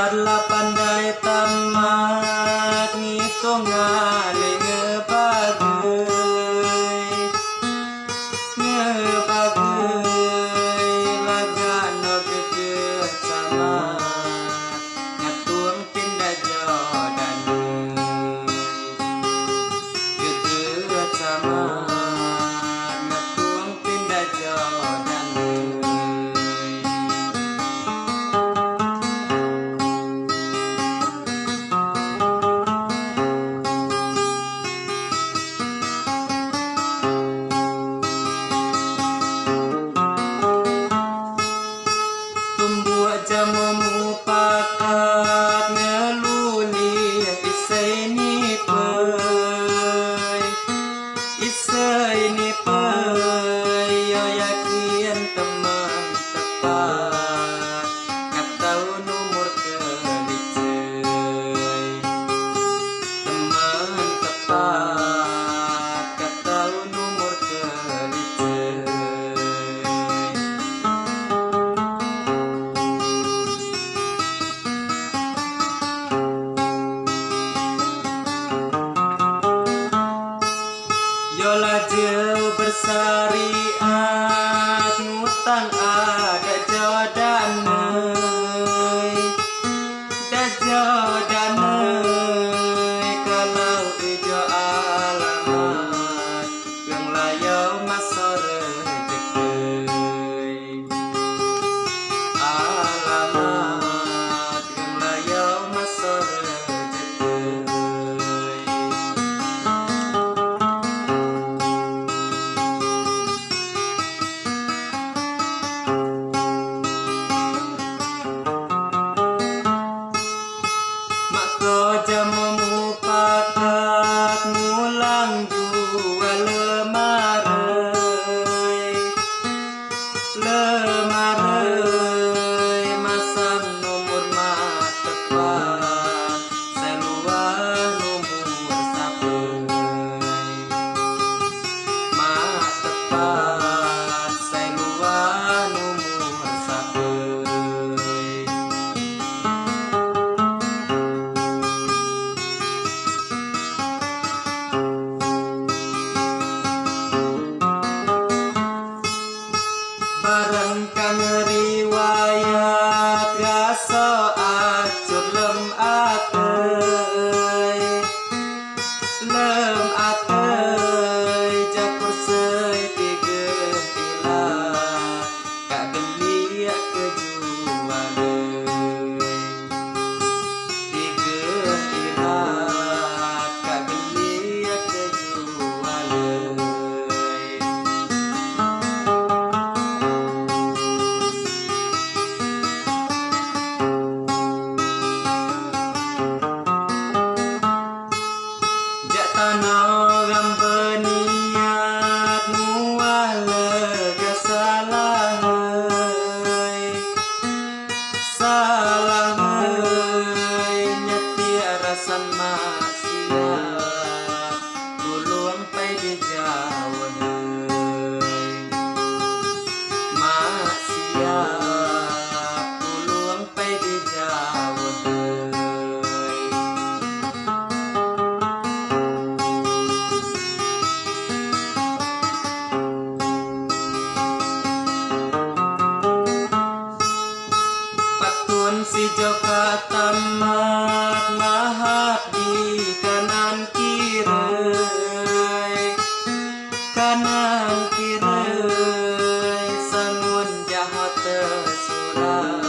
la pandai tamat ngitung ngale ngebagai laga no gege camat ngatuang pindah jodan gege camat ngatuang pindah jodan. Jamu pakat ngeluli isai ni pai yo yakin teman tepat katau nomor kelicai teman tepat katau nomor kelicai. Yola jauh bersariat ngutang ada jodanai kalau ijo alamat yang layau masa rezeki alamat yang layau masa rezeki. Jamu pakat ngulang jua lemarai masang nomor mat tepat seluar nomor sapai mat tepat seluar nomor sapai. Barang kang riwayat rasa acur lem atai japur seitiga ilah kak geli kejualan tiga ilah kak geli kejualan. Tanam berniat nuah lega salah nyetia rasan maksiat tuluang pai di jauh maksiat tuluang pai di jauh. Si joka tamat mahat di kanan kirai sangun jahat tersurat